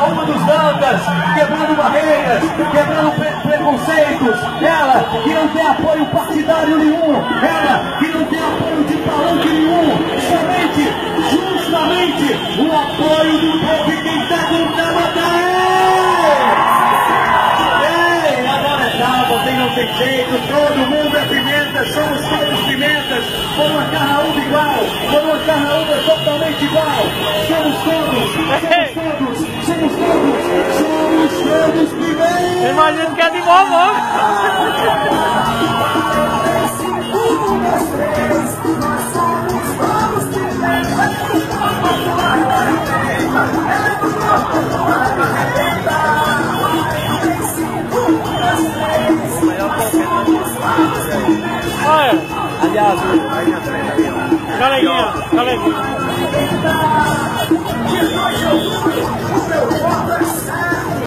uma dos dantas, quebrando barreiras, quebrando preconceitos. Ela que não tem apoio partidário nenhum, ela que não tem apoio de palanque nenhum, somente, justamente, o apoio do povo e quem está com ela não tem jeito, todo mundo é pimenta, somos todos pimentas, por uma carnaúba igual, por uma carnaúba totalmente igual, somos todos pimentas! Imagina que é de vovó! Olha! Aliás, galeguinha, galeguinha.